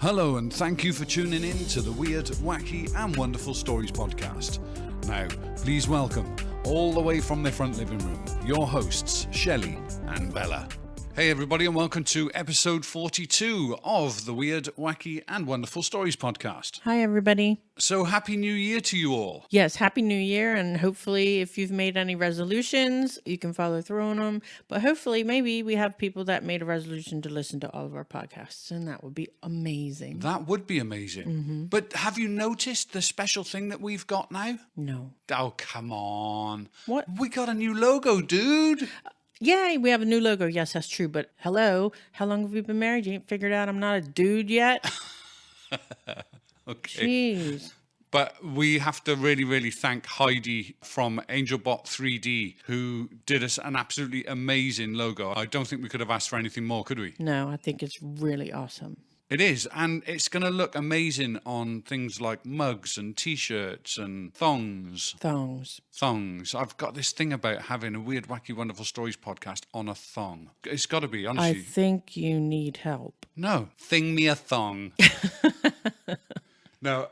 Hello and thank you for tuning in to the Weird, Wacky and Wonderful Stories podcast. Now, please welcome, all the way from their front living room, your hosts, Shelly and Bella. Hey everybody and welcome to episode 42 of the Weird, Wacky and Wonderful Stories podcast. Hi everybody. So happy new year to you all. Yes, happy new year, and hopefully if you've made any resolutions, you can follow through on them. But hopefully maybe we have people that made a resolution to listen to all of our podcasts, and that would be amazing. That would be amazing. Mm-hmm. But have you noticed the special thing that we've got now? No. Oh, come on. What? We got a new logo, dude. Yay, we have a new logo. Yes, that's true. But hello, how long have we been married? You ain't figured out I'm not a dude yet? Okay. Jeez. But we have to really thank Heidi from AngelBot 3D, who did us an absolutely amazing logo. I don't think we could have asked for anything more, could we? No, I think it's really awesome. It is, and it's going to look amazing on things like mugs and T-shirts and thongs. Thongs. I've got this thing about having a Weird, Wacky, Wonderful Stories podcast on a thong. It's got to be, honestly. I think you need help. No, thing me a thong. No.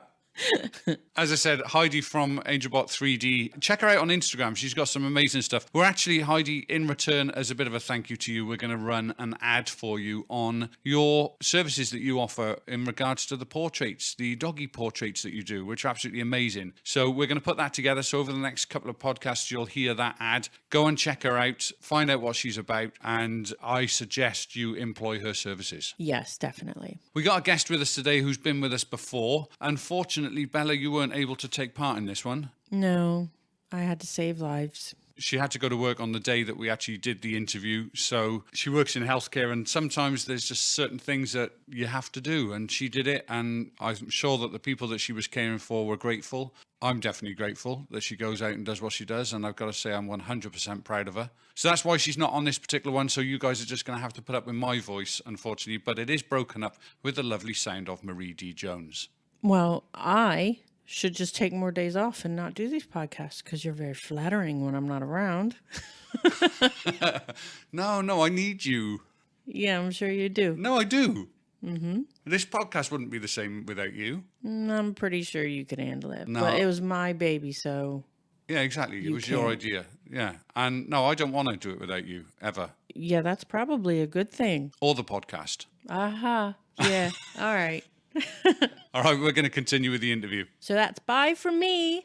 As I said, Heidi from AngelBot 3D. Check her out on Instagram. She's got some amazing stuff. We're actually, Heidi, in return, as a bit of a thank you to you, we're going to run an ad for you on your services that you offer in regards to the portraits, the doggy portraits that you do, which are absolutely amazing. So we're going to put that together. So over the next couple of podcasts, you'll hear that ad. Go and check her out, find out what she's about, and I suggest you employ her services. Yes, definitely. We got a guest with us today who's been with us before. Unfortunately, Bella, you weren't able to take part in this one. No, I had to save lives. She had to go to work on the day that we actually did the interview. So she works in healthcare, and sometimes there's just certain things that you have to do. And she did it. And I'm sure that the people that she was caring for were grateful. I'm definitely grateful that she goes out and does what she does. And I've got to say, I'm 100% proud of her. So that's why she's not on this particular one. So you guys are just going to have to put up with my voice, unfortunately. But it is broken up with the lovely sound of Marie D. Jones. Well, I should just take more days off and not do these podcasts because you're very flattering when I'm not around. No, I need you. Yeah, I'm sure you do. No, I do. Mm-hmm. This podcast wouldn't be the same without you. I'm pretty sure you could handle it. No. But it was my baby, so... Yeah, exactly. It was your idea. Yeah. And no, I don't want to do it without you, ever. Yeah, that's probably a good thing. Or the podcast. Aha. Yeah. All right. All right, we're going to continue with the interview. So that's bye from me.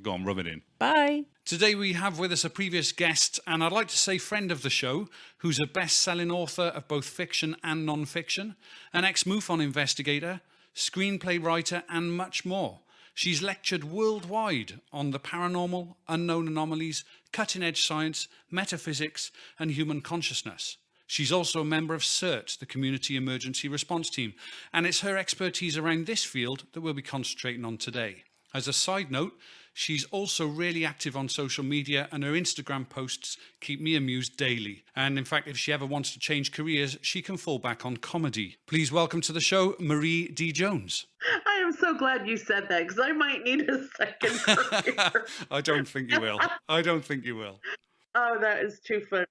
Go on, rub it in. Bye. Today we have with us a previous guest, and I'd like to say friend of the show, who's a best-selling author of both fiction and non-fiction, an ex-MUFON investigator, screenplay writer, and much more. She's lectured worldwide on the paranormal, unknown anomalies, cutting-edge science, metaphysics, and human consciousness. She's also a member of CERT, the Community Emergency Response Team, and it's her expertise around this field that we'll be concentrating on today. As a side note, she's also really active on social media, and her Instagram posts keep me amused daily. And in fact, if she ever wants to change careers, she can fall back on comedy. Please welcome to the show, Marie D. Jones. I am so glad you said that, because I might need a second career. I don't think you will. Oh, that is too funny.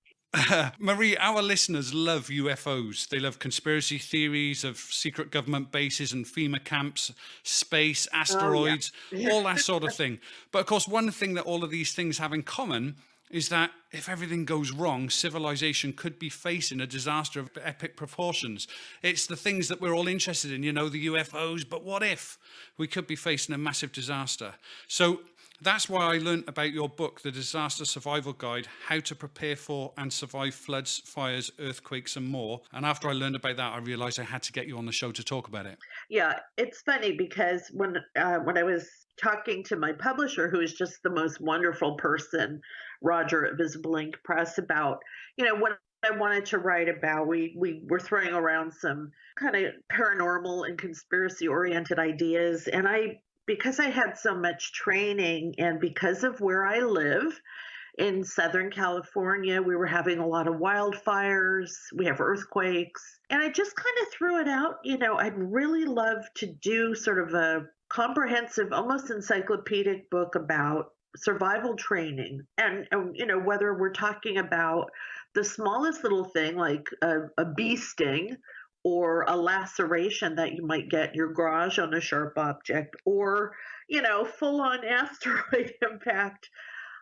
Marie, our listeners love UFOs. They love conspiracy theories of secret government bases and FEMA camps, space, asteroids, all that sort of thing. But of course, one thing that all of these things have in common is that if everything goes wrong, civilization could be facing a disaster of epic proportions. It's the things that we're all interested in, the UFOs, but what if we could be facing a massive disaster? So that's why I learned about your book, The Disaster Survival Guide, How to Prepare for and Survive Floods, Fires, Earthquakes and More. And after I learned about that, I realized I had to get you on the show to talk about it. Yeah, it's funny because when I was talking to my publisher, who is just the most wonderful person, Roger at Visible Ink Press, about, what I wanted to write about, we were throwing around some kind of paranormal and conspiracy-oriented ideas. And because I had so much training and because of where I live in Southern California, we were having a lot of wildfires, we have earthquakes, and I just kind of threw it out. I'd really love to do sort of a comprehensive, almost encyclopedic book about survival training. And whether we're talking about the smallest little thing like a bee sting, or a laceration that you might get in your garage on a sharp object, or, full on asteroid impact.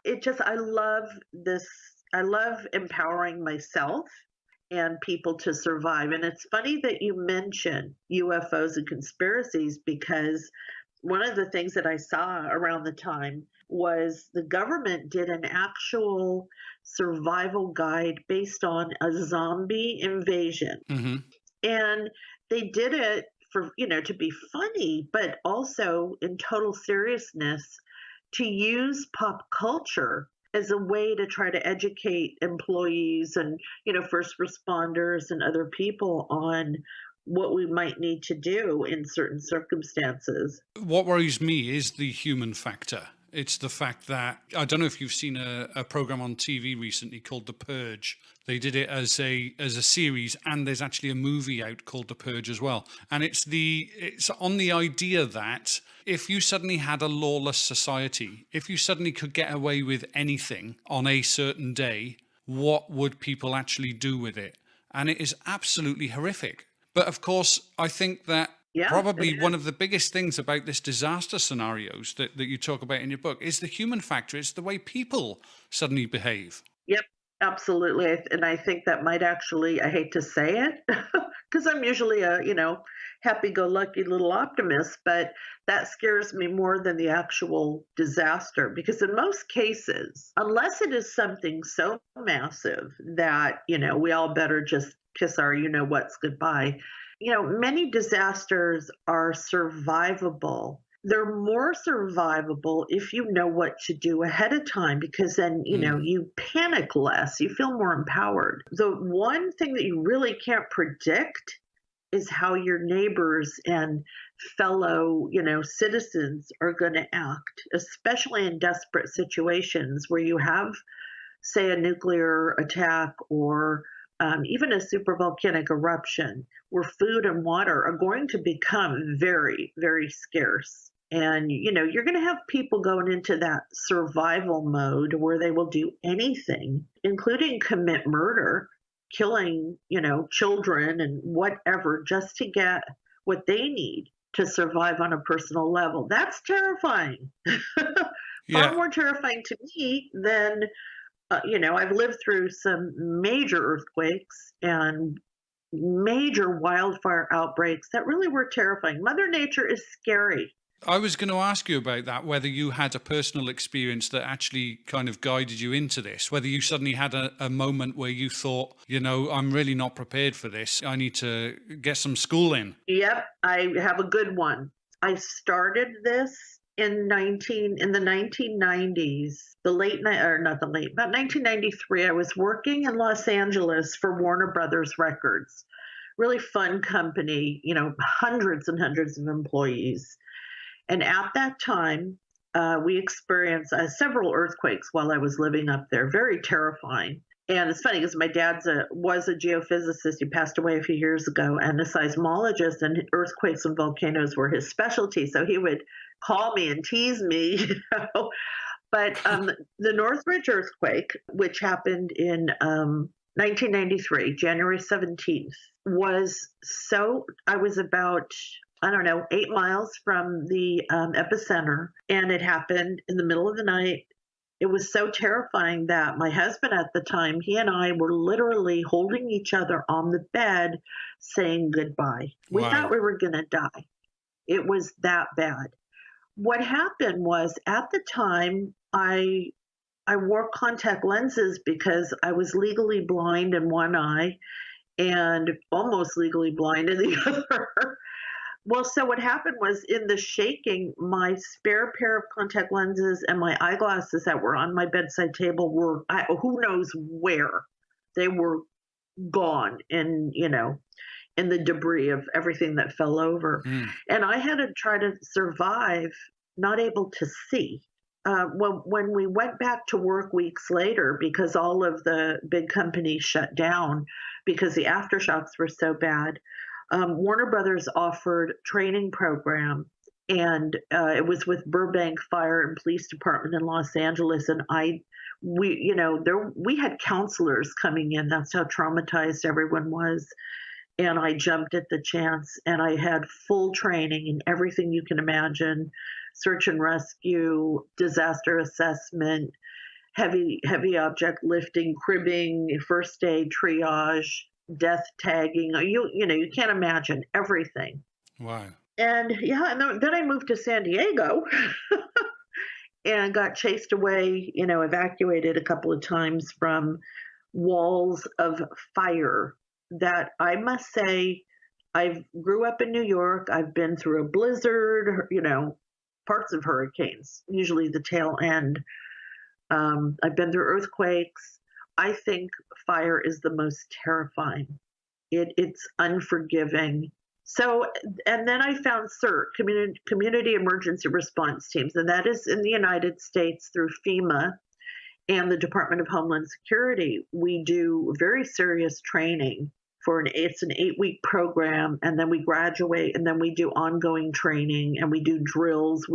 I love this. I love empowering myself and people to survive. And it's funny that you mention UFOs and conspiracies, because one of the things that I saw around the time was the government did an actual survival guide based on a zombie invasion. Mm-hmm. And they did it for, to be funny, but also in total seriousness, to use pop culture as a way to try to educate employees and, first responders and other people on what we might need to do in certain circumstances. What worries me is the human factor. It's the fact that, I don't know if you've seen a program on TV recently called The Purge. They did it as a series, and there's actually a movie out called The Purge as well. And it's on the idea that if you suddenly had a lawless society, if you suddenly could get away with anything on a certain day, what would people actually do with it? And it is absolutely horrific. But of course, I think that probably one of the biggest things about this disaster scenarios that you talk about in your book is the human factor. It's the way people suddenly behave. Yep, absolutely. And I think that might actually, I hate to say it, because I'm usually a, happy-go-lucky little optimist, but that scares me more than the actual disaster. Because in most cases, unless it is something so massive that, we all better just kiss our what's goodbye. Many disasters are survivable. They're more survivable if you know what to do ahead of time, because then, you panic less, you feel more empowered. The one thing that you really can't predict is how your neighbors and fellow, citizens are going to act, especially in desperate situations where you have, say, a nuclear attack or even a supervolcanic eruption, where food and water are going to become very, very scarce. And, you're going to have people going into that survival mode where they will do anything, including commit murder, killing, children and whatever, just to get what they need to survive on a personal level. That's terrifying. Far more terrifying to me than I've lived through some major earthquakes and major wildfire outbreaks that really were terrifying. Mother Nature is scary. I was going to ask you about that, whether you had a personal experience that actually kind of guided you into this, whether you suddenly had a moment where you thought, I'm really not prepared for this. I need to get some schooling. Yep, I have a good one. I started this in the 1990s, about 1993, I was working in Los Angeles for Warner Brothers Records. Really fun company, hundreds and hundreds of employees. And at that time, we experienced several earthquakes while I was living up there, very terrifying. And it's funny because my dad was a geophysicist. He passed away a few years ago, and a seismologist, and earthquakes and volcanoes were his specialty. So he would call me and tease me, But the Northridge earthquake, which happened in 1993, January 17th, I was about, 8 miles from the epicenter, and it happened in the middle of the night. It was so terrifying that my husband at the time, he and I were literally holding each other on the bed saying goodbye. We thought we were going to die. It was that bad. What happened was, at the time, I wore contact lenses because I was legally blind in one eye and almost legally blind in the other. Well, so what happened was, in the shaking, my spare pair of contact lenses and my eyeglasses that were on my bedside table were, who knows where. They were gone in the debris of everything that fell over. And I had to try to survive not able to see. When we went back to work weeks later, because all of the big companies shut down because the aftershocks were so bad, Warner Brothers offered training program, and it was with Burbank Fire and Police Department in Los Angeles. And we had counselors coming in. That's how traumatized everyone was. and I jumped at the chance, and I had full training in everything you can imagine: search and rescue, disaster assessment, heavy object lifting, cribbing, first aid, triage, death tagging. You can't imagine everything. Wow. And yeah, and then I moved to San Diego and got chased away, evacuated a couple of times from walls of fire that I must say, I grew up in New York. I've been through a blizzard, parts of hurricanes, usually the tail end. I've been through earthquakes. I think fire is the most terrifying. It's unforgiving. So, and then I found CERT, Community Emergency Response Teams, and that is in the United States through FEMA and the Department of Homeland Security. We do very serious training it's an 8-week program, and then we graduate, and then we do ongoing training, and we do drills.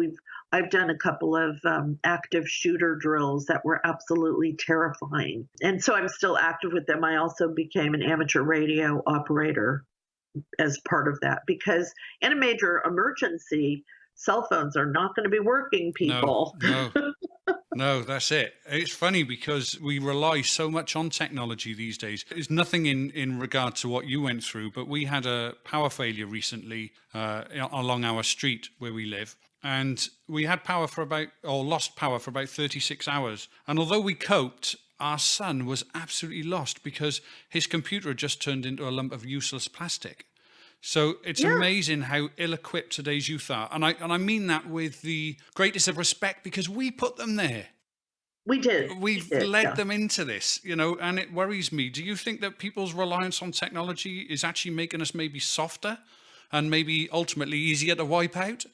I've done a couple of active shooter drills that were absolutely terrifying. And so I'm still active with them. I also became an amateur radio operator as part of that, because in a major emergency, cell phones are not going to be working, people. No, that's it. It's funny because we rely so much on technology these days. It's nothing in regard to what you went through, but we had a power failure recently along our street where we live. And we had lost power for about 36 hours. And although we coped, our son was absolutely lost because his computer had just turned into a lump of useless plastic. So it's amazing how ill-equipped today's youth are. And I mean that with the greatest of respect, because we put them there. We did. We've led them into this, and it worries me. Do you think that people's reliance on technology is actually making us maybe softer and maybe ultimately easier to wipe out?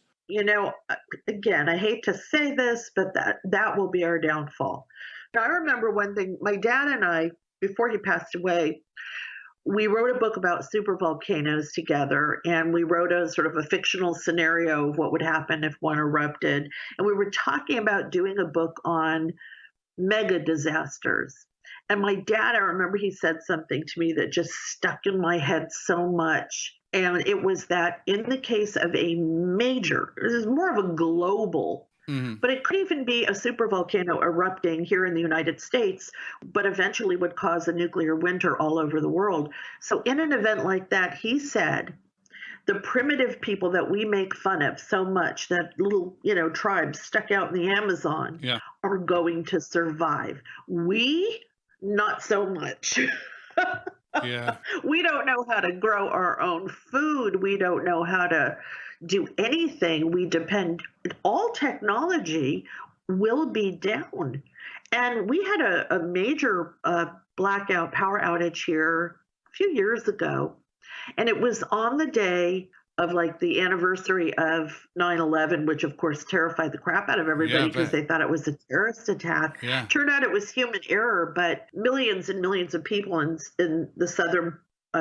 Again, I hate to say this, but that will be our downfall. I remember one thing, my dad and I, before he passed away, we wrote a book about supervolcanoes together, and we wrote a sort of a fictional scenario of what would happen if one erupted. And we were talking about doing a book on mega disasters. And my dad, I remember he said something to me that just stuck in my head so much. And it was that in the case of this is more of a global, but it could even be a supervolcano erupting here in the United States, but eventually would cause a nuclear winter all over the world. So in an event like that, he said, the primitive people that we make fun of so much, that little, tribes stuck out in the Amazon, are going to survive. We, not so much. Yeah. We don't know how to grow our own food. We don't know how to do anything. We depend, all technology will be down. And we had a major blackout power outage here a few years ago. And it was on the day of the anniversary of 9/11, which of course terrified the crap out of everybody because they thought it was a terrorist attack. Yeah. Turned out it was human error, but millions and millions of people in the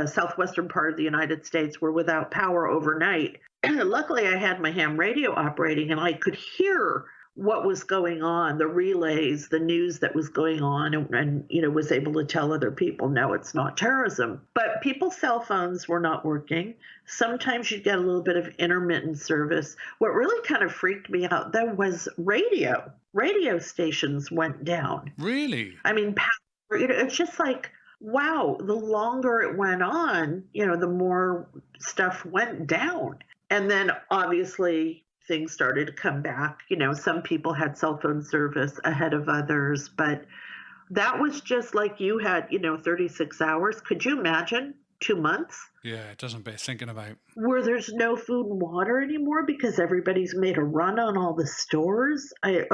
southwestern part of the United States were without power overnight. Luckily, I had my ham radio operating, and I could hear what was going on, the relays, the news that was going on, and was able to tell other people, no, it's not terrorism. But people's cell phones were not working. Sometimes you'd get a little bit of intermittent service. What really kind of freaked me out, though, was radio. Radio stations went down. Really? I mean, it's just wow, the longer it went on, the more stuff went down. And then obviously things started to come back. Some people had cell phone service ahead of others, but that was just like you had, 36 hours. Could you imagine 2 months? Yeah, it doesn't bear thinking about. Where there's no food and water anymore because everybody's made a run on all the stores. I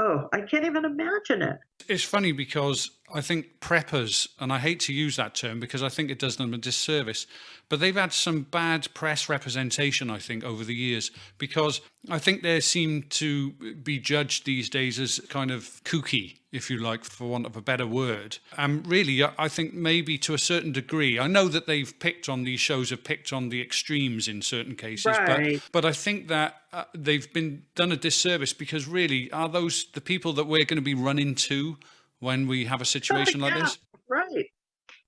can't even imagine it. It's funny because I think preppers, and I hate to use that term because I think it does them a disservice, but they've had some bad press representation, I think, over the years, because I think they seem to be judged these days as kind of kooky, if you like, for want of a better word. Really, I think maybe to a certain degree, I know that these shows have picked on the extremes in certain cases, right. but I think that they've been done a disservice because really, are those the people that we're going to be running to when we have a situation like this? Right.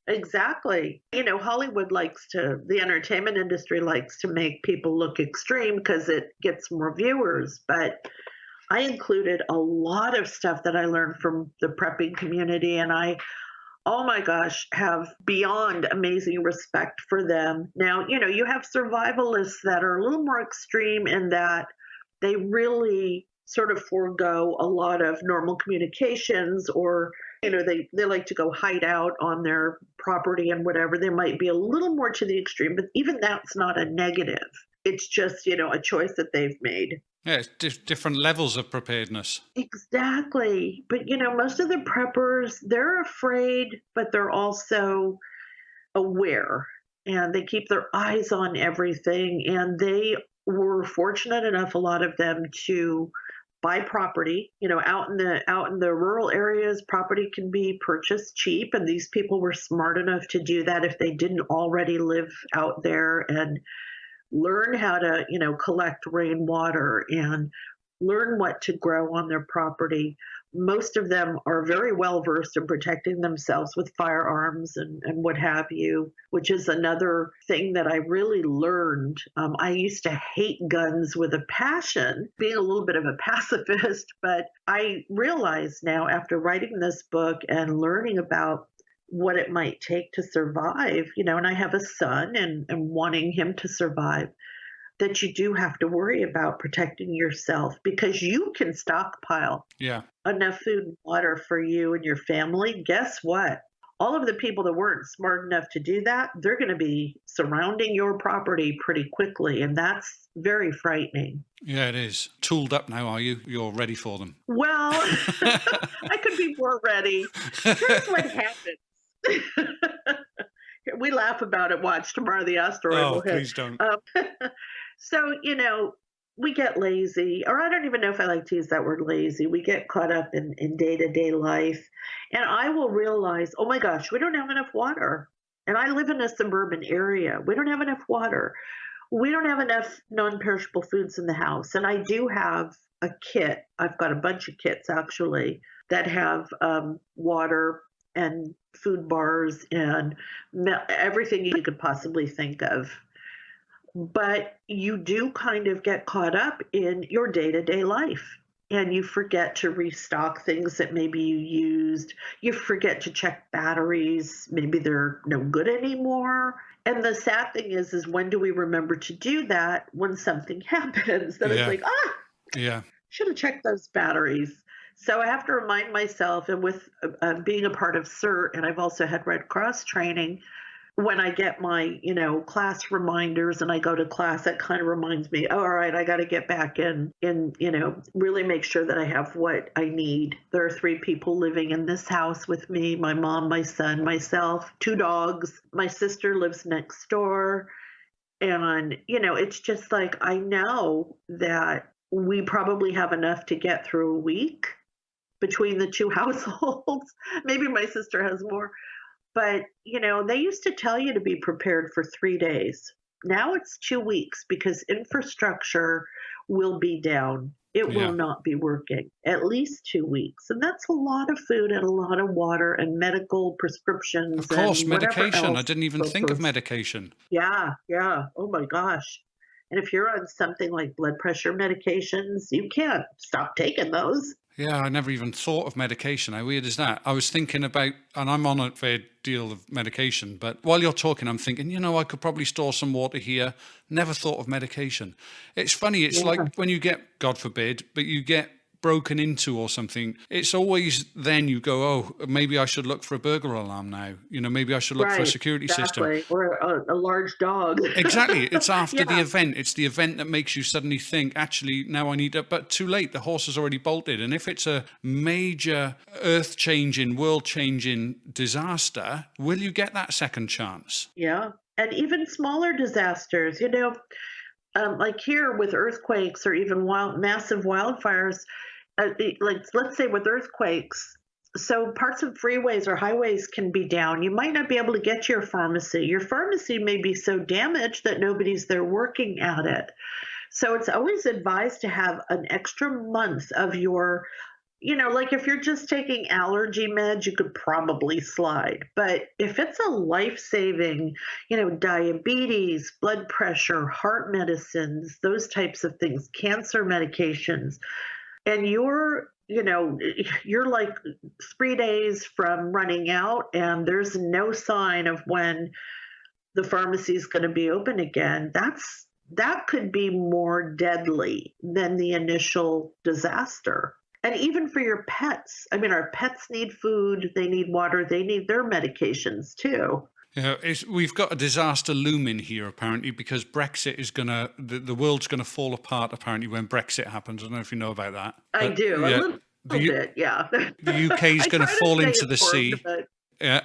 Exactly. Hollywood the entertainment industry likes to make people look extreme because it gets more viewers. But I included a lot of stuff that I learned from the prepping community, and oh my gosh, have beyond amazing respect for them. Now, you have survivalists that are a little more extreme in that they really sort of forego a lot of normal communications, or they like to go hide out on their property and whatever. They might be a little more to the extreme, but even that's not a negative. It's just, a choice that they've made. Yeah, it's different levels of preparedness. Exactly. But, most of the preppers, they're afraid, but they're also aware, and they keep their eyes on everything. And they were fortunate enough, a lot of them, to buy property. Out in the rural areas, property can be purchased cheap, and these people were smart enough to do that if they didn't already live out there, and learn how to collect rainwater and learn what to grow on their property. Most of them are very well versed in protecting themselves with firearms and what have you, which is another thing that I really learned. I used to hate guns with a passion, being a little bit of a pacifist, but I realize now, after writing this book and learning about what it might take to survive, and I have a son, and wanting him to survive, that you do have to worry about protecting yourself, because you can stockpile enough food and water for you and your family. Guess what? All of the people that weren't smart enough to do that, they're going to be surrounding your property pretty quickly, and that's very frightening. Yeah, it is. Tooled up now, are you? You're ready for them. Well, I could be more ready. Here's what happened. We laugh about it. Watch, tomorrow the asteroid will hit. Please don't. So, we get lazy, or I don't even know if I like to use that word lazy. We get caught up in day-to-day life. And I will realize, oh my gosh, we don't have enough water. And I live in a suburban area. We don't have enough water. We don't have enough non-perishable foods in the house. And I do have a kit. I've got a bunch of kits, actually, that have water and food bars and everything you could possibly think of. But you do kind of get caught up in your day-to-day life, and you forget to restock things that maybe you used. You forget to check batteries. Maybe they're no good anymore. And the sad thing is when do we remember to do that? When something happens. Then it's like, should have checked those batteries. So I have to remind myself, and with being a part of CERT, and I've also had Red Cross training, when I get my, class reminders and I go to class, that kind of reminds me, all right, I got to get back in, really make sure that I have what I need. There are 3 people living in this house with me: my mom, my son, myself, 2 dogs. My sister lives next door. And, it's just like, I know that we probably have enough to get through a week between the 2 households. Maybe my sister has more. But, they used to tell you to be prepared for 3 days. Now it's 2 weeks, because infrastructure will be down. It will not be working. At least 2 weeks. And that's a lot of food and a lot of water and medical prescriptions. Of course, and medication. I didn't even think of medication. Yeah. Oh my gosh. And if you're on something like blood pressure medications, you can't stop taking those. Yeah, I never even thought of medication. How weird is that? I was thinking about, and I'm on a fair deal of medication, but while you're talking, I'm thinking, I could probably store some water here. Never thought of medication. It's funny. It's like when you get, God forbid, but you get broken into or something, it's always then you go, oh, maybe I should look for a burglar alarm now. Maybe I should look for a security system. Or a large dog. Exactly. It's after the event. It's the event that makes you suddenly think, actually, now I need it. But too late. The horse has already bolted. And if it's a major earth-changing, world-changing disaster, will you get that second chance? Yeah. And even smaller disasters, like here with earthquakes or even massive wildfires, let's say with earthquakes, so parts of freeways or highways can be down. You might not be able to get to your pharmacy. Your pharmacy may be so damaged that nobody's there working at it. So it's always advised to have an extra month of your Like if you're just taking allergy meds, you could probably slide. But if it's a life-saving, diabetes, blood pressure, heart medicines, those types of things, cancer medications, and you're like 3 days from running out and there's no sign of when the pharmacy is going to be open again, that could be more deadly than the initial disaster. And even for your pets, I mean, our pets need food, they need water, they need their medications too. Yeah, we've got a disaster looming here, apparently, because Brexit is the world's going to fall apart, apparently, when Brexit happens. I don't know if you know about that. I do, yeah, a little bit, yeah. The UK is going to fall into the sea. Yeah.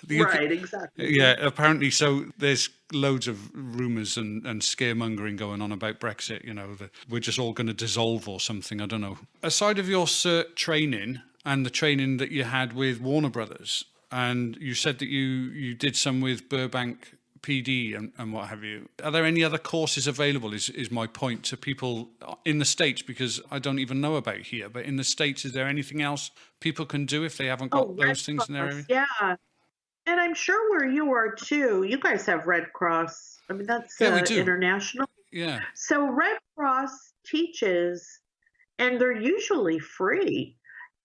Right, exactly. Yeah, apparently. So there's loads of rumours and scaremongering going on about Brexit, that we're just all going to dissolve or something. I don't know. Aside of your cert training and the training that you had with Warner Brothers, and you said that you did some with Burbank PD and what have you. Are there any other courses available is my point to people in the States, because I don't even know about here, but in the States, is there anything else people can do if they haven't got those things in their area? Yeah. And I'm sure where you are too, you guys have Red Cross. I mean, that's international. Yeah. So Red Cross teaches, and they're usually free.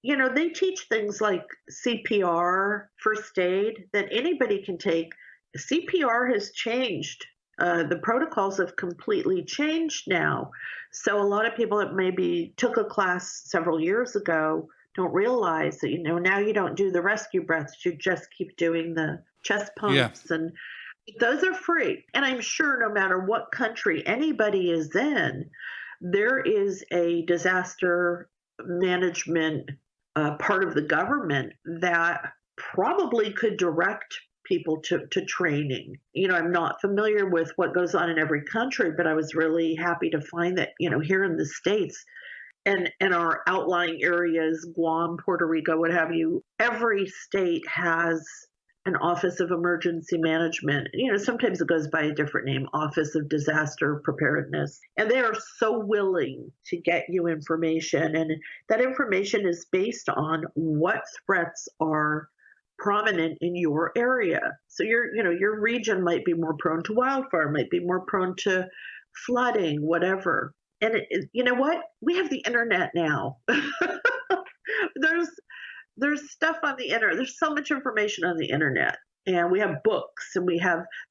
They teach things like CPR, first aid, that anybody can take. CPR has changed. The protocols have completely changed now. So a lot of people that maybe took a class several years ago don't realize that, now you don't do the rescue breaths. You just keep doing the chest pumps. Yeah. And those are free. And I'm sure no matter what country anybody is in, there is a disaster management part of the government that probably could direct people to training. I'm not familiar with what goes on in every country, but I was really happy to find that, here in the States and our outlying areas, Guam, Puerto Rico, what have you, every state has an Office of Emergency Management. Sometimes it goes by a different name, Office of Disaster Preparedness. And they are so willing to get you information. And that information is based on what threats are prominent in your area. So your region might be more prone to wildfire, might be more prone to flooding, whatever. And you know what? We have the internet now. There's stuff on the internet. There's so much information on the internet. And we have books and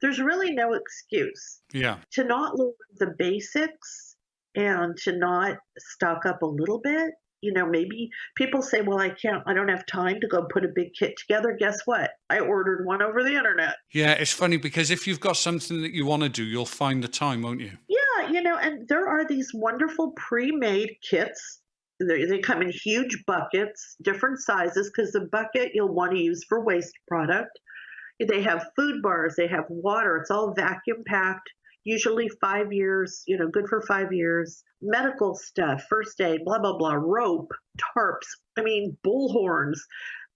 there's really no excuse to not learn the basics and to not stock up a little bit. Maybe people say, well, I don't have time to go put a big kit together. Guess what? I ordered one over the internet. Yeah, it's funny because if you've got something that you want to do, you'll find the time, won't you? Yeah, and there are these wonderful pre-made kits. They come in huge buckets, different sizes, because the bucket you'll want to use for waste product. They have food bars, they have water. It's all vacuum packed, usually 5 years, good for 5 years. Medical stuff, first aid, blah, blah, blah, rope, tarps, bullhorns.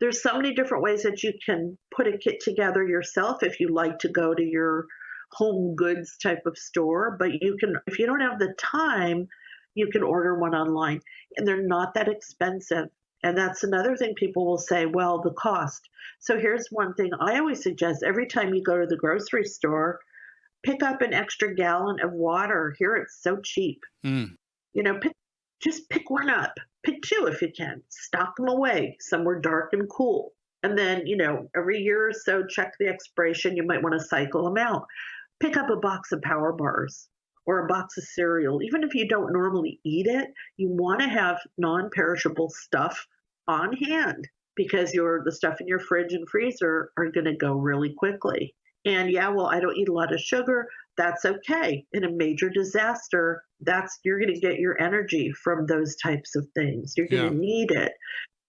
There's so many different ways that you can put a kit together yourself if you like to go to your home goods type of store. But you can, if you don't have the time, you can order one online. And they're not that expensive. And that's another thing people will say, well, the cost. So here's one thing I always suggest. Every time you go to the grocery store, pick up an extra gallon of water. Here it's so cheap. Just pick one up. Pick two if you can. Stock them away somewhere dark and cool. And then, every year or so, check the expiration. You might want to cycle them out. Pick up a box of Power Bars or a box of cereal. Even if you don't normally eat it, you want to have non-perishable stuff on hand because the stuff in your fridge and freezer are going to go really quickly. And I don't eat a lot of sugar. That's okay. In a major disaster, you're going to get your energy from those types of things. You're going to need it.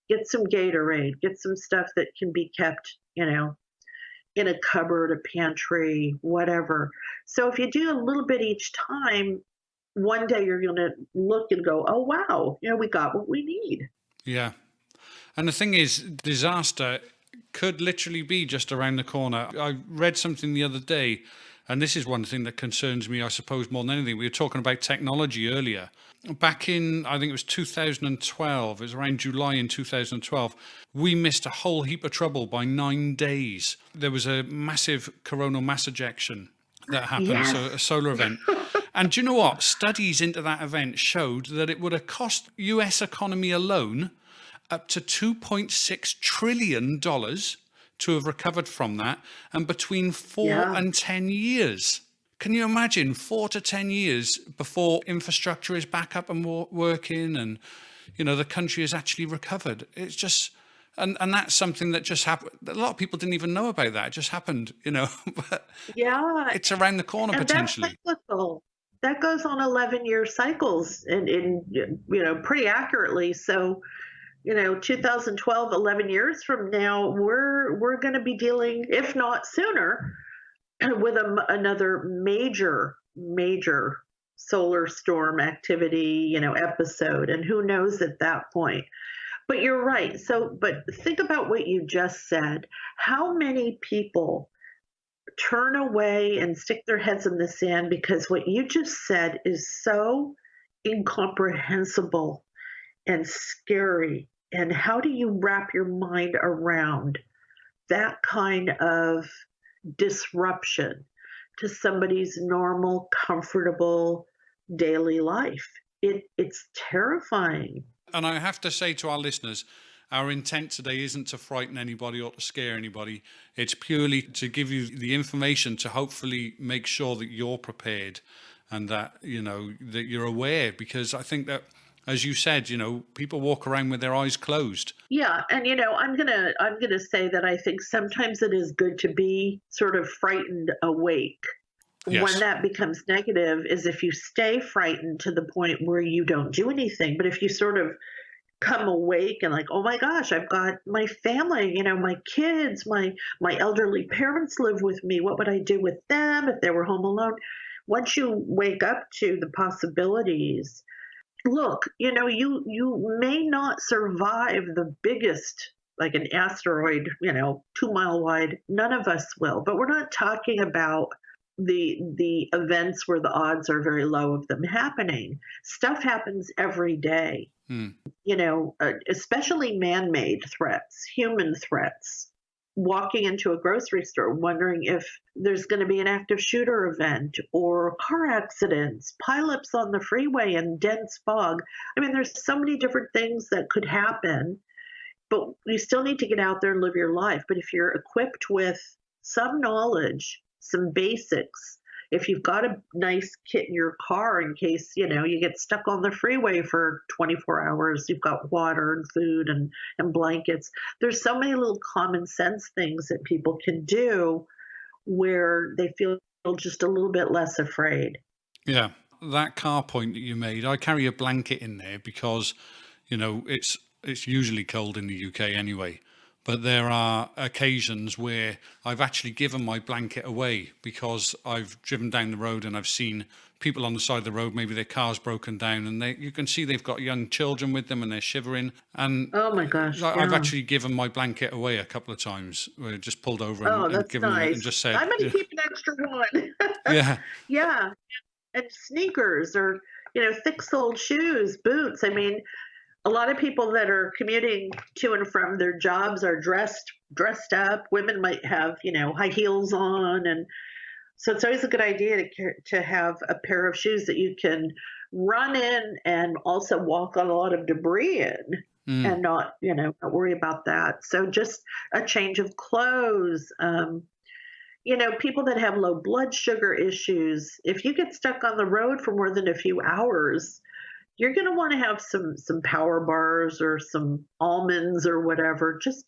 Get some Gatorade. Get some stuff that can be kept, in a cupboard, a pantry, whatever. So if you do a little bit each time, one day you're going to look and go, oh, wow, we got what we need. Yeah. And the thing is, disaster could literally be just around the corner. I read something the other day And this is one thing that concerns me, I suppose, more than anything. We were talking about technology earlier. Back in, I think it was 2012, it was around July in 2012, we missed a whole heap of trouble by 9 days. There was a massive coronal mass ejection that happened, Yes. so a solar event. And do you know what? Studies into that event showed that it would have cost US economy alone up to $2.6 trillion to have recovered from that, and between 4 and 10 years. Can you imagine 4 to 10 years before infrastructure is back up and working, and the country has actually recovered? It's just, and that's something that just happened. A lot of people didn't even know about that. It just happened, but Yeah. it's around the corner And potentially. that's cyclical. That goes on 11-year cycles in pretty accurately. So 2012, 11 years from now, we're going to be dealing, if not sooner, with another major solar storm activity, episode, and who knows at that point. But you're right. So, but think about what you just said. How many people turn away and stick their heads in the sand because what you just said is so incomprehensible and scary? And how do you wrap your mind around that kind of disruption to somebody's normal, comfortable daily life? It's terrifying. And I have to say to our listeners, our intent today isn't to frighten anybody or to scare anybody. It's purely to give you the information to hopefully make sure that you're prepared and that, that you're aware, because I think that, as you said, people walk around with their eyes closed. Yeah, and I'm gonna say that I think sometimes it is good to be sort of frightened awake. Yes. When that becomes negative is if you stay frightened to the point where you don't do anything. But if you sort of come awake and like, oh my gosh, I've got my family, my kids, my elderly parents live with me. What would I do with them if they were home alone? Once you wake up to the possibilities, look, you may not survive the biggest, like an asteroid, 2-mile wide. None of us will. But we're not talking about the events where the odds are very low of them happening. Stuff happens every day. Especially man-made threats, human threats. Walking into a grocery store, wondering if there's going to be an active shooter event or car accidents, pileups on the freeway and dense fog. I mean, there's so many different things that could happen, but you still need to get out there and live your life. But if you're equipped with some knowledge, some basics, if you've got a nice kit in your car in case, you get stuck on the freeway for 24 hours, you've got water and food and blankets. There's so many little common sense things that people can do where they feel just a little bit less afraid. Yeah, that car point that you made, I carry a blanket in there because, it's usually cold in the UK anyway. But there are occasions where I've actually given my blanket away because I've driven down the road and I've seen people on the side of the road, maybe their car's broken down, and you can see they've got young children with them and they're shivering. And oh my gosh, I've actually given my blanket away a couple of times. Where I just pulled over and given nice. it and just said, I'm going to keep an extra one. Yeah. Yeah. And sneakers or, thick-soled shoes, boots. I mean, a lot of people that are commuting to and from their jobs are dressed up. Women might have, high heels on. And so it's always a good idea to have a pair of shoes that you can run in and also walk on a lot of debris in and not worry about that. So just a change of clothes. People that have low blood sugar issues, if you get stuck on the road for more than a few hours, you're going to want to have some power bars or some almonds or whatever, just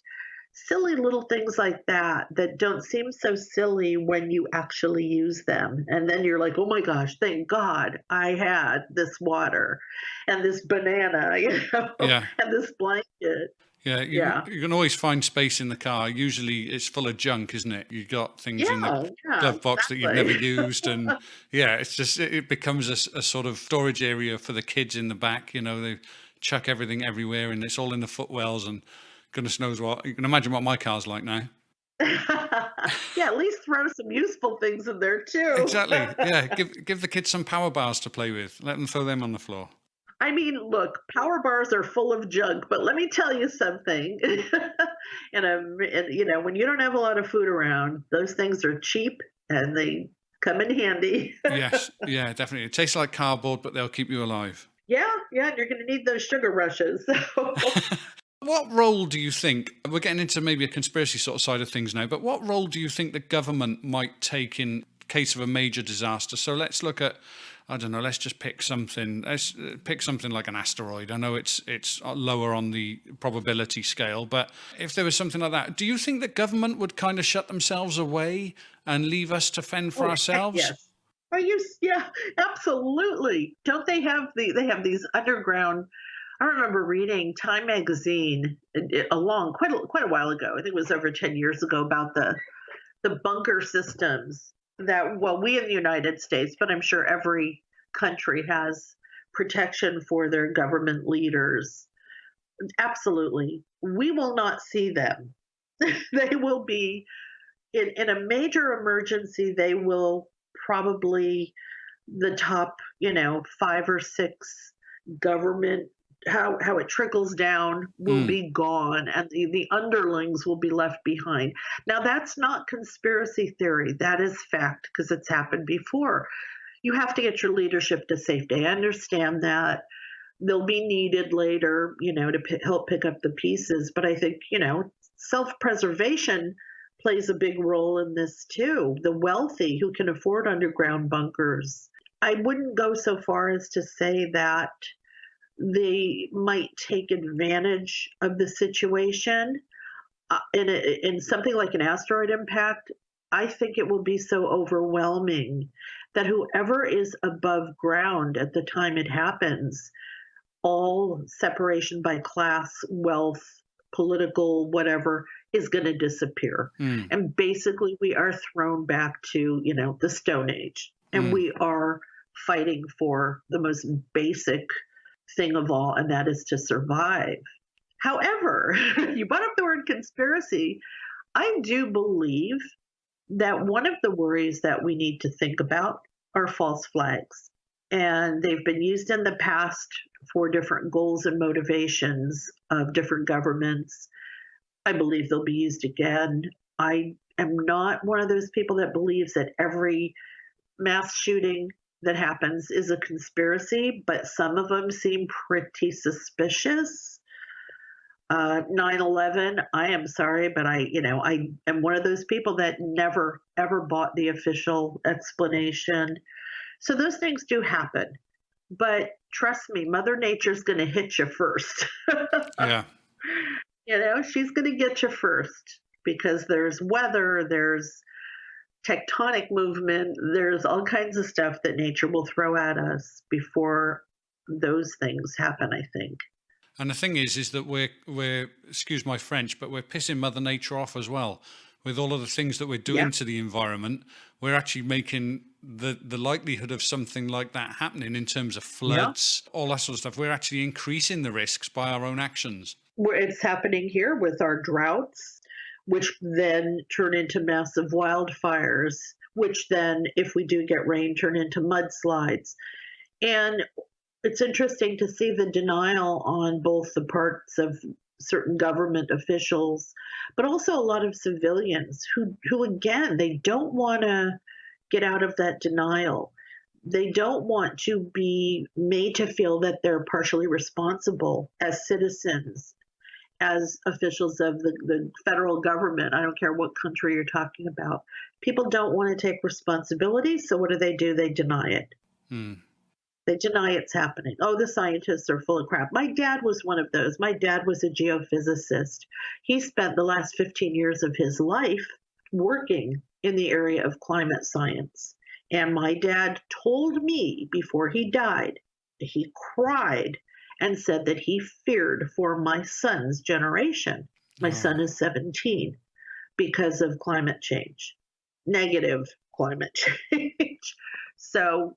silly little things like that don't seem so silly when you actually use them. And then you're like, oh my gosh, thank God I had this water and this banana, and this blanket. Yeah, you can always find space in the car. Usually it's full of junk, isn't it? You've got things in the glove box that you've never used. And it's just, it becomes a sort of storage area for the kids in the back. They chuck everything everywhere and it's all in the footwells and goodness knows what. You can imagine what my car's like now. Yeah, at least throw some useful things in there too. Exactly. Yeah. Give the kids some power bars to play with. Let them throw them on the floor. I mean, look, power bars are full of junk, but let me tell you something. When you don't have a lot of food around, those things are cheap and they come in handy. Yes. Yeah, definitely. It tastes like cardboard, but they'll keep you alive. Yeah, yeah, and you're going to need those sugar rushes. What role do you think, we're getting into maybe a conspiracy sort of side of things now, but what role do you think the government might take in case of a major disaster? So let's look at, I don't know, let's just pick something. Let's pick something like an asteroid. I know it's lower on the probability scale, but if there was something like that, do you think the government would kind of shut themselves away and leave us to fend for Oh, heck ourselves? yes. Yeah, absolutely. Don't they have they have these underground. I remember reading Time magazine quite a while ago. I think it was over 10 years ago about the bunker systems that, well, we in the United States, but I'm sure every country has protection for their government leaders. Absolutely. We will not see them. They will be in a major emergency, they will probably the top, 5 or 6 government, how it trickles down will be gone, and the underlings will be left behind. Now that's not conspiracy theory, that is fact, because it's happened before. You have to get your leadership to safety. I understand that they'll be needed later, to help pick up the pieces, but I think, self-preservation plays a big role in this too. The wealthy who can afford underground bunkers. I wouldn't go so far as to say that they might take advantage of the situation. In something like an asteroid impact, I think it will be so overwhelming that whoever is above ground at the time it happens, all separation by class, wealth, political, whatever, is going to disappear. And basically, we are thrown back to, the Stone Age. And we are fighting for the most basic thing of all, and that is to survive. However, you brought up the word conspiracy. I do believe that one of the worries that we need to think about are false flags. And they've been used in the past for different goals and motivations of different governments. I believe they'll be used again. I am not one of those people that believes that every mass shooting that happens is a conspiracy, but some of them seem pretty suspicious. 9/11, I am sorry, but I am one of those people that never, ever bought the official explanation. So those things do happen. But trust me, Mother Nature's going to hit you first. Yeah. She's going to get you first because there's weather, there's tectonic movement, there's all kinds of stuff that nature will throw at us before those things happen, I think. And the thing is that we're excuse my French, but we're pissing Mother Nature off as well. With all of the things that we're doing to the environment, we're actually making the likelihood of something like that happening in terms of floods, all that sort of stuff. We're actually increasing the risks by our own actions. It's happening here with our droughts, which then turn into massive wildfires, which then, if we do get rain, turn into mudslides. And it's interesting to see the denial on both the parts of certain government officials, but also a lot of civilians who again, they don't want to get out of that denial. They don't want to be made to feel that they're partially responsible as citizens, as officials of the federal government. I don't care what country you're talking about. People don't want to take responsibility, so what do? They deny it. They deny it's happening. Oh, the scientists are full of crap. My dad was one of those. My dad was a geophysicist. He spent the last 15 years of his life working in the area of climate science. And my dad told me before he died, he cried and said that he feared for my son's generation. My son is 17 because of climate change, negative climate change. So,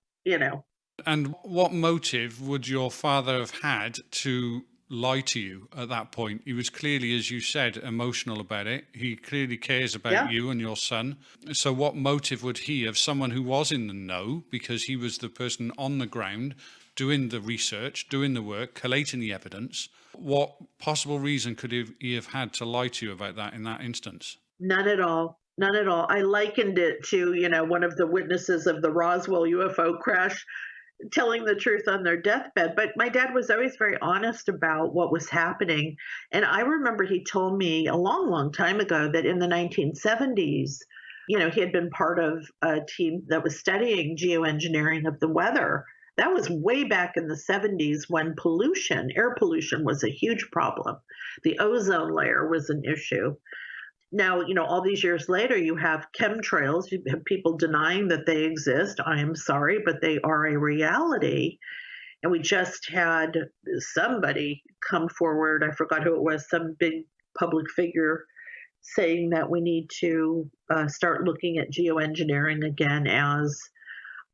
And what motive would your father have had to lie to you at that point? He was clearly, as you said, emotional about it. He clearly cares about you and your son. So what motive would he have, someone who was in the know, because he was the person on the ground doing the research, doing the work, collating the evidence? What possible reason could he have had to lie to you about that in that instance? None at all. None at all. I likened it to, one of the witnesses of the Roswell UFO crash telling the truth on their deathbed. But my dad was always very honest about what was happening. And I remember he told me a long, long time ago that in the 1970s, he had been part of a team that was studying geoengineering of the weather. That was way back in the 70s when air pollution was a huge problem. The ozone layer was an issue. Now, all these years later, you have chemtrails. You have people denying that they exist. I am sorry, but they are a reality. And we just had somebody come forward. I forgot who it was, some big public figure saying that we need to start looking at geoengineering again as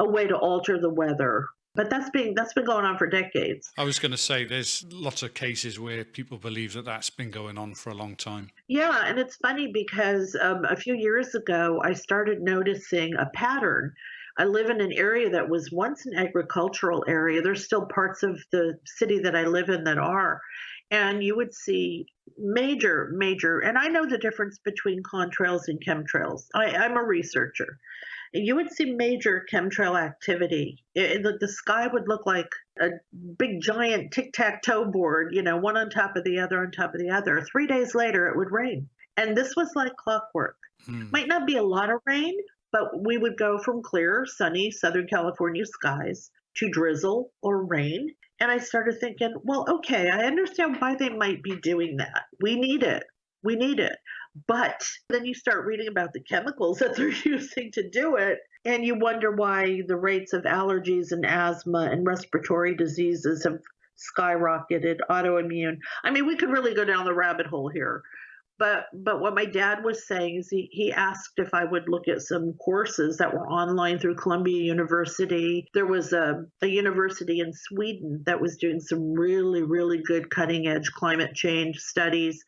a way to alter the weather. But that's been going on for decades. I was going to say there's lots of cases where people believe that that's been going on for a long time. Yeah, and it's funny because a few years ago, I started noticing a pattern. I live in an area that was once an agricultural area. There's still parts of the city that I live in that are. And you would see major, and I know the difference between contrails and chemtrails. I'm a researcher. You would see major chemtrail activity. The sky would look like a big giant tic-tac-toe board, one on top of the other on top of the other. 3 days later, it would rain. And this was like clockwork. Might not be a lot of rain, but we would go from clear, sunny Southern California skies to drizzle or rain. And I started thinking, well, okay, I understand why they might be doing that. We need it. But then you start reading about the chemicals that they're using to do it, and you wonder why the rates of allergies and asthma and respiratory diseases have skyrocketed, autoimmune. I mean, we could really go down the rabbit hole here. But what my dad was saying is he asked if I would look at some courses that were online through Columbia University. There was a university in Sweden that was doing some really, really good cutting-edge climate change studies.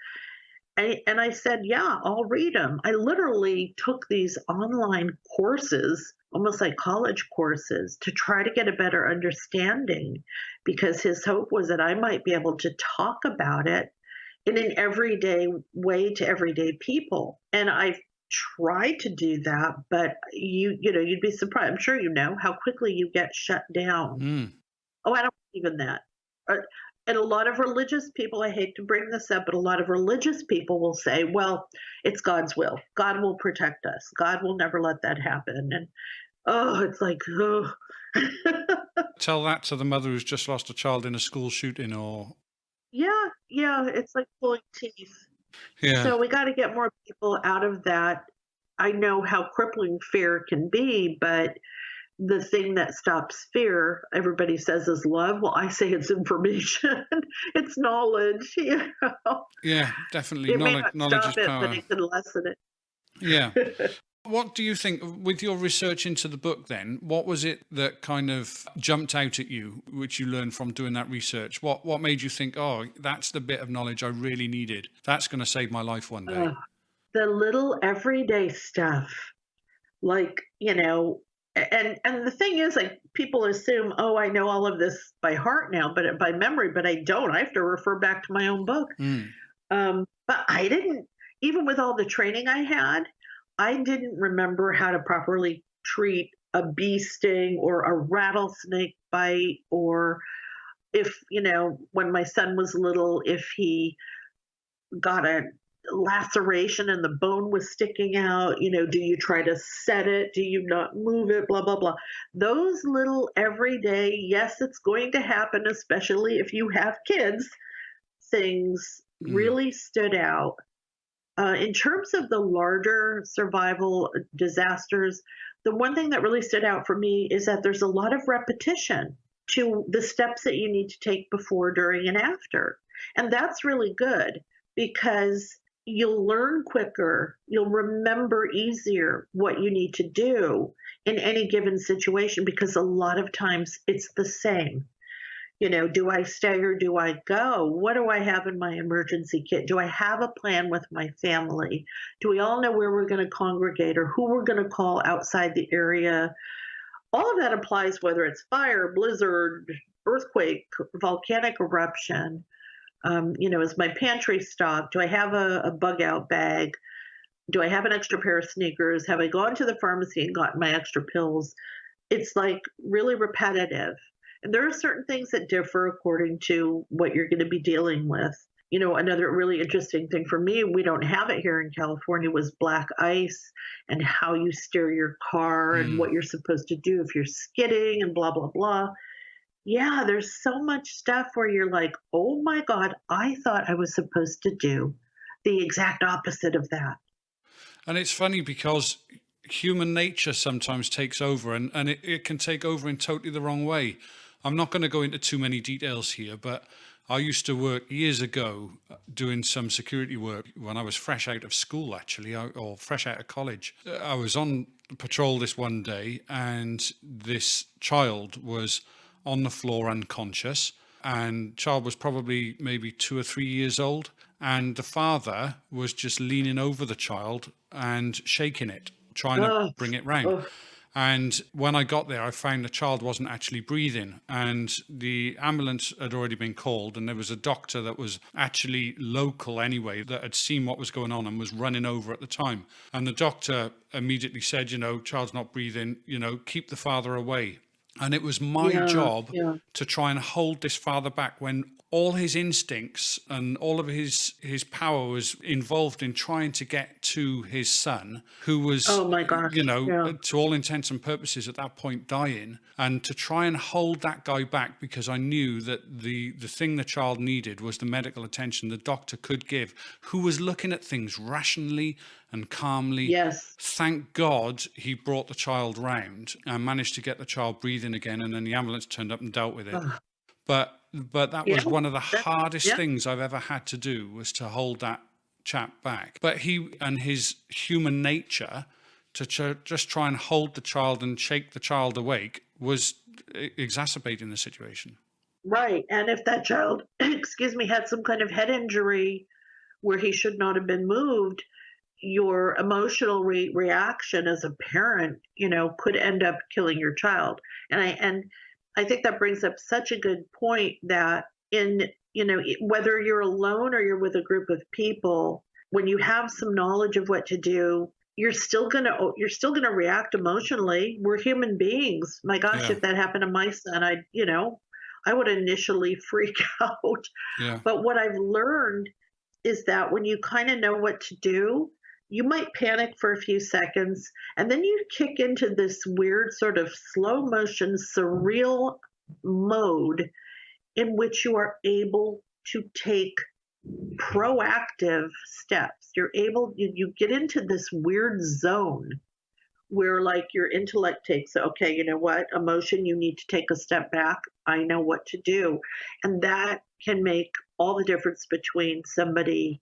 And I said, yeah, I'll read them. I literally took these online courses, almost like college courses, to try to get a better understanding, because his hope was that I might be able to talk about it in an everyday way to everyday people. And I've tried to do that, but you'd be surprised. I'm sure you know how quickly you get shut down. Oh, I don't believe in that. And a lot of religious people, I hate to bring this up, but a lot of religious people will say, well, it's God's will. God will protect us. God will never let that happen. And, it's like, oh. Tell that to the mother who's just lost a child in a school shooting or... Yeah, it's like pulling teeth. Yeah. So we got to get more people out of that. I know how crippling fear can be, but the thing that stops fear, everybody says, is love. Well, I say it's information. It's knowledge. Yeah, definitely. It may Knowledge not stop is it, power. but it can lessen it. Yeah. What do you think, with your research into the book then, what was it that kind of jumped out at you, which you learned from doing that research? What made you think, oh, that's the bit of knowledge I really needed. That's going to save my life one day. The little everyday stuff, like, and the thing is, like, people assume, oh, I know all of this by heart now, but by memory, but I don't. I have to refer back to my own book. But I didn't, even with all the training I had, I didn't remember how to properly treat a bee sting or a rattlesnake bite, or if, when my son was little, if he got a laceration and the bone was sticking out, do you try to set it? Do you not move it? Blah, blah, blah. Those little everyday, yes, it's going to happen, especially if you have kids, things really stood out. In terms of the larger survival disasters, the one thing that really stood out for me is that there's a lot of repetition to the steps that you need to take before, during, and after. And that's really good, because you'll learn quicker, you'll remember easier what you need to do in any given situation, because a lot of times it's the same. Do I stay or do I go? What do I have in my emergency kit? Do I have a plan with my family? Do we all know where we're going to congregate or who we're going to call outside the area? All of that applies whether it's fire, blizzard, earthquake, volcanic eruption. Is my pantry stocked? Do I have a bug out bag? Do I have an extra pair of sneakers? Have I gone to the pharmacy and gotten my extra pills? It's like really repetitive. And there are certain things that differ according to what you're going to be dealing with. Another really interesting thing for me, we don't have it here in California, was black ice and how you steer your car and what you're supposed to do if you're skidding and blah, blah, blah. Yeah, there's so much stuff where you're like, oh my God, I thought I was supposed to do the exact opposite of that. And it's funny because human nature sometimes takes over, and it can take over in totally the wrong way. I'm not going to go into too many details here, but I used to work years ago doing some security work when I was fresh out of school, actually, or fresh out of college. I was on patrol this one day, and this child was on the floor unconscious, and child was probably maybe 2 or 3 years old, and the father was just leaning over the child and shaking it, trying to bring it round. And when I got there, I found the child wasn't actually breathing, and the ambulance had already been called, and there was a doctor that was actually local anyway that had seen what was going on and was running over at the time. And the doctor immediately said, child's not breathing, keep the father away. And it was my job to try and hold this father back when all his instincts and all of his power was involved in trying to get to his son, who was, oh my gosh, to all intents and purposes at that point dying, and to try and hold that guy back, because I knew that the thing the child needed was the medical attention the doctor could give, who was looking at things rationally and calmly. Yes. Thank God he brought the child round and managed to get the child breathing again, and then the ambulance turned up and dealt with it. But that was one of the hardest things I've ever had to do, was to hold that chap back. But he and his human nature to just try and hold the child and shake the child awake was exacerbating the situation. Right. And if that child, had some kind of head injury where he should not have been moved, your emotional reaction as a parent, could end up killing your child. And I think that brings up such a good point that whether you're alone or you're with a group of people, when you have some knowledge of what to do, you're still gonna react emotionally. We're human beings. My gosh, if that happened to my son, I would initially freak out. Yeah. But what I've learned is that when you kind of know what to do, you might panic for a few seconds, and then you kick into this weird sort of slow motion, surreal mode in which you are able to take proactive steps. You get into this weird zone where like your intellect takes, okay, you know what, emotion, you need to take a step back. I know what to do. And that can make all the difference between somebody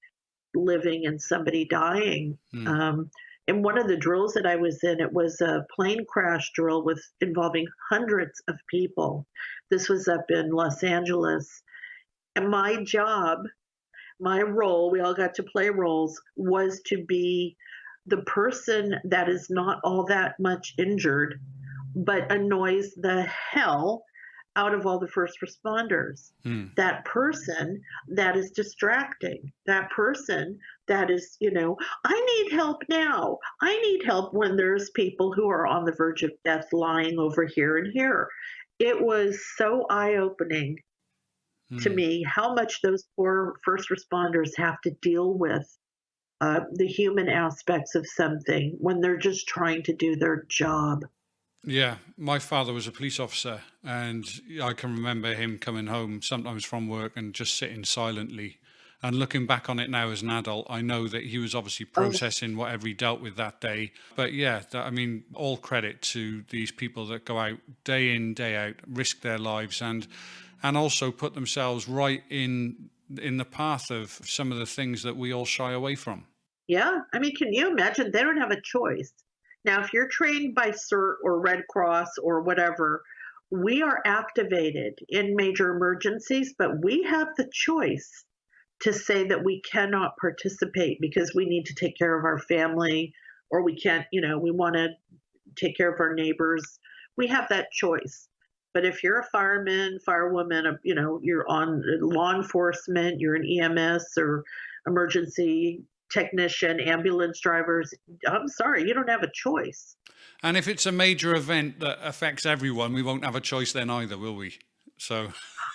living and somebody dying. In one of the drills that I was in, it was a plane crash drill involving hundreds of people. This was up in Los Angeles. And my job, my role, we all got to play roles, was to be the person that is not all that much injured, but annoys the hell out of all the first responders. That person that is distracting, that person that is, I need help now. I need help when there's people who are on the verge of death lying over here and here. It was so eye-opening to me how much those poor first responders have to deal with the human aspects of something when they're just trying to do their job. Yeah, my father was a police officer, and I can remember him coming home sometimes from work and just sitting silently. And looking back on it now as an adult, I know that he was obviously processing whatever he dealt with that day. But yeah, all credit to these people that go out day in, day out, risk their lives, and also put themselves right in the path of some of the things that we all shy away from. Yeah, can you imagine? They don't have a choice. Now, if you're trained by CERT or Red Cross or whatever, we are activated in major emergencies, but we have the choice to say that we cannot participate because we need to take care of our family, or we can't, we want to take care of our neighbors. We have that choice. But if you're a fireman, firewoman, you're on law enforcement, you're an EMS or emergency technician, ambulance drivers, I'm sorry, you don't have a choice. And if it's a major event that affects everyone, we won't have a choice then either, will we? So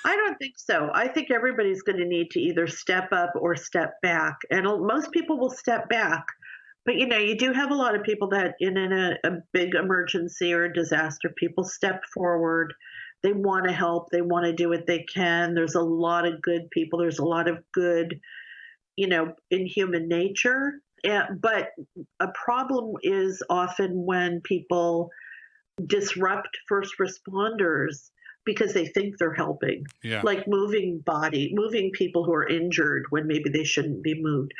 I don't think so. I think everybody's going to need to either step up or step back. And most people will step back. But, you do have a lot of people that in a big emergency or a disaster, people step forward. They want to help. They want to do what they can. There's a lot of good people. There's a lot of good, in human nature. But a problem is often when people disrupt first responders because they think they're helping. Yeah. Like moving people who are injured when maybe they shouldn't be moved.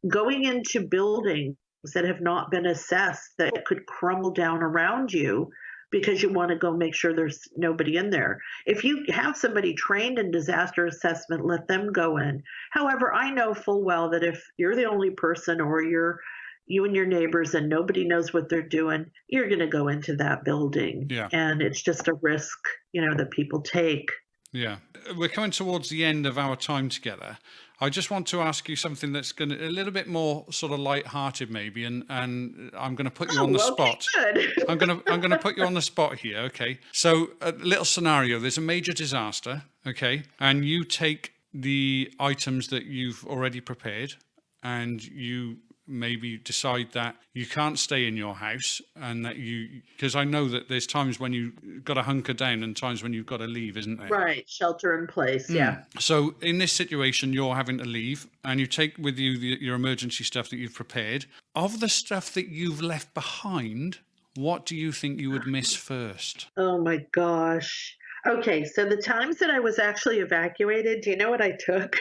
Going into buildings that have not been assessed that could crumble down around you because you want to go make sure there's nobody in there. If you have somebody trained in disaster assessment, let them go in. However, I know full well that if you're the only person or you and your neighbors and nobody knows what they're doing, you're going to go into that building. Yeah. And it's just a risk, that people take. Yeah. We're coming towards the end of our time together. I just want to ask you something that's going to a little bit more sort of light-hearted maybe, and I'm going to put you on the spot. Good. I'm going to put you on the spot here, okay? So a little scenario, there's a major disaster, okay? And you take the items that you've already prepared and you maybe decide that you can't stay in your house, and that because I know that there's times when you got to hunker down and times when you've got to leave, isn't there? Right, shelter in place, yeah. So in this situation, you're having to leave and you take with you your emergency stuff that you've prepared. Of the stuff that you've left behind, what do you think you would miss first? Oh my gosh. Okay, so the times that I was actually evacuated, do you know what I took?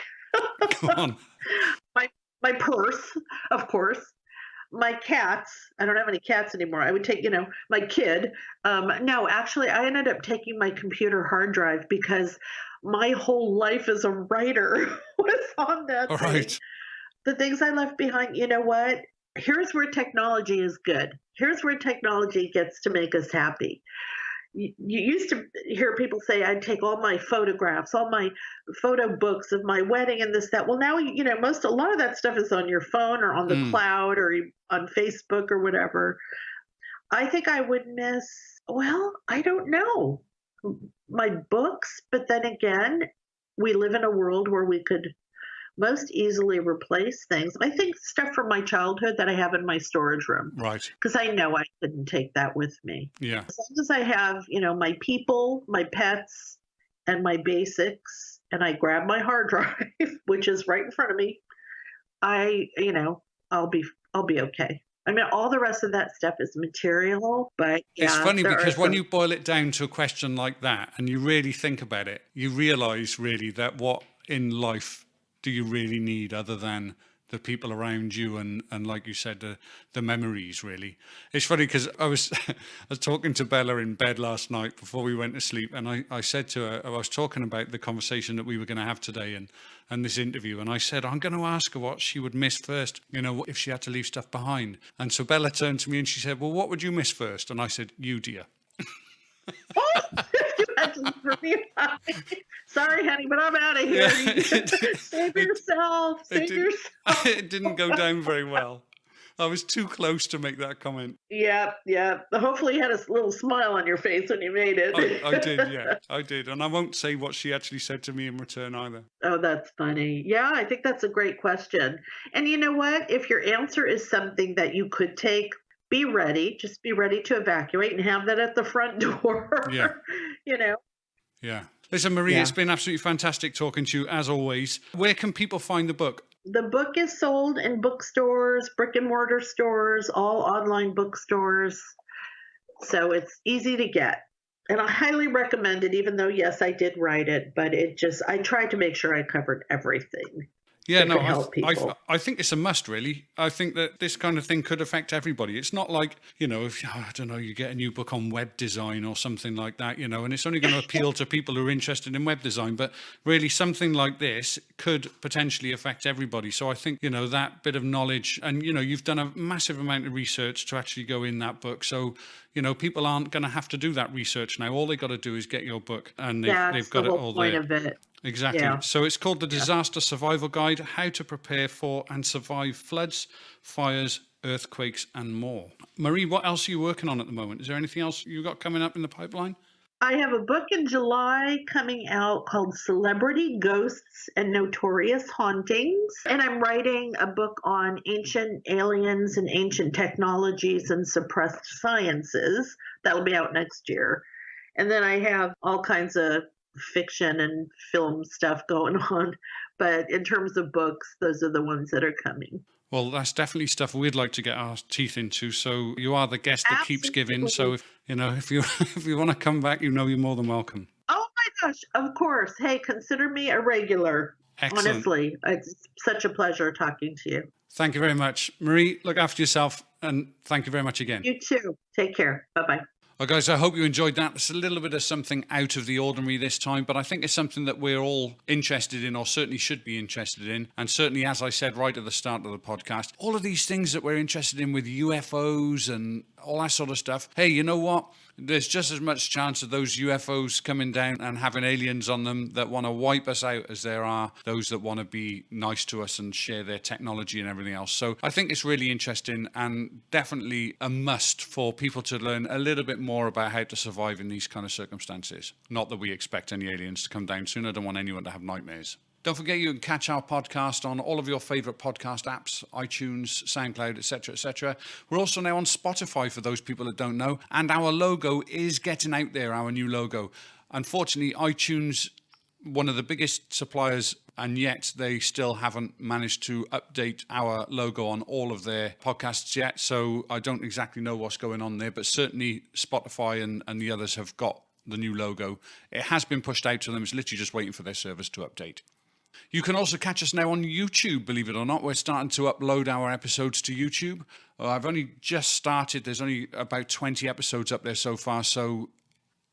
Go on. My purse, of course, my cats. I don't have any cats anymore. I would take, my kid. No, actually, I ended up taking my computer hard drive because my whole life as a writer was on that All thing. right. The things I left behind, you know what? Here's where technology is good. Here's where technology gets to make us happy. You used to hear people say, I'd take all my photographs, all my photo books of my wedding and this, that. Well, now, a lot of that stuff is on your phone or on the cloud or on Facebook or whatever. I think I would miss, I don't know, my books. But then again, we live in a world where we could most easily replace things. I think stuff from my childhood that I have in my storage room. Right. Because I know I couldn't take that with me. Yeah. As long as I have, my people, my pets, and my basics, and I grab my hard drive, which is right in front of me, I'll be okay. I mean, all the rest of that stuff is material, but it's funny because when you boil it down to a question like that and you really think about it, you realize really that what in life do you really need other than the people around you and like you said, the memories, really. It's funny because I was talking to Bella in bed last night before we went to sleep, and I said to her, I was talking about the conversation that we were going to have today and this interview, and I said, I'm going to ask her what she would miss first, if she had to leave stuff behind. And so Bella turned to me and she said, well, what would you miss first? And I said, you, dear. Sorry, honey, but I'm out of here. Save yourself. It didn't go down very well. I was too close to make that comment. Yeah. Hopefully you had a little smile on your face when you made it. I did, yeah. I did. And I won't say what she actually said to me in return either. Oh, that's funny. Yeah, I think that's a great question. And you know what? If your answer is something that you could take, be ready. Just be ready to evacuate and have that at the front door. Yeah. Yeah. Listen, Marie, It's been absolutely fantastic talking to you, as always. Where can people find the book? The book is sold in bookstores, brick and mortar stores, all online bookstores. So it's easy to get. And I highly recommend it, even though, yes, I did write it, but I tried to make sure I covered everything. Yeah, that no, could help people. I think it's a must, really. I think that this kind of thing could affect everybody. It's not like, if, I don't know, you get a new book on web design or something like that, and it's only going to appeal to people who are interested in web design. But really, something like this could potentially affect everybody. So I think, that bit of knowledge, and, you've done a massive amount of research to actually go in that book. So, people aren't going to have to do that research now. All they got to do is get your book, and they've got the it whole all point there. of it. Exactly. Yeah. So it's called the Disaster Survival Guide, How to Prepare for and Survive Floods, Fires, Earthquakes, and More. Marie, what else are you working on at the moment? Is there anything else you got coming up in the pipeline? I have a book in July coming out called Celebrity Ghosts and Notorious Hauntings. And I'm writing a book on ancient aliens and ancient technologies and suppressed sciences. That'll be out next year. And then I have all kinds of fiction and film stuff going on. But in terms of books, those are the ones that are coming. Well, that's definitely stuff we'd like to get our teeth into. So you are the guest that keeps giving. So if you if you want to come back, you're more than welcome. Oh my gosh, of course. Hey, consider me a regular. Excellent. Honestly, it's such a pleasure talking to you. Thank you very much. Marie, look after yourself, and thank you very much again. You too. Take care. Bye-bye. Well, guys, I hope you enjoyed that. It's a little bit of something out of the ordinary this time, but I think it's something that we're all interested in, or certainly should be interested in. And certainly, as I said right at the start of the podcast, all of these things that we're interested in with UFOs and all that sort of stuff. Hey, you know what? There's just as much chance of those UFOs coming down and having aliens on them that want to wipe us out as there are those that want to be nice to us and share their technology and everything else. So I think it's really interesting and definitely a must for people to learn a little bit more about how to survive in these kind of circumstances. Not that we expect any aliens to come down soon. I don't want anyone to have nightmares. Don't forget you can catch our podcast on all of your favourite podcast apps, iTunes, SoundCloud, etc., etc. We're also now on Spotify for those people that don't know, and our logo is getting out there, our new logo. Unfortunately, iTunes, one of the biggest suppliers, and yet they still haven't managed to update our logo on all of their podcasts yet, so I don't exactly know what's going on there, but certainly Spotify and the others have got the new logo. It has been pushed out to them. It's literally just waiting for their servers to update. You can also catch us now on YouTube, believe it or not. We're starting to upload our episodes to YouTube. I've only just started. There's only about 20 episodes up there so far. So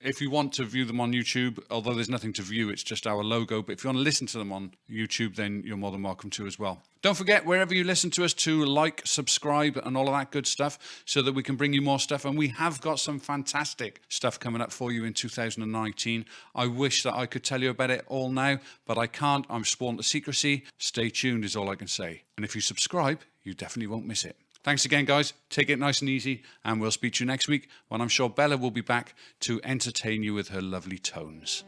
if you want to view them on YouTube, although there's nothing to view, it's just our logo. But if you want to listen to them on YouTube, then you're more than welcome to as well. Don't forget, wherever you listen to us, to like, subscribe, and all of that good stuff so that we can bring you more stuff. And we have got some fantastic stuff coming up for you in 2019. I wish that I could tell you about it all now, but I can't. I'm sworn to secrecy. Stay tuned is all I can say. And if you subscribe, you definitely won't miss it. Thanks again, guys. Take it nice and easy, and we'll speak to you next week when I'm sure Bella will be back to entertain you with her lovely tones.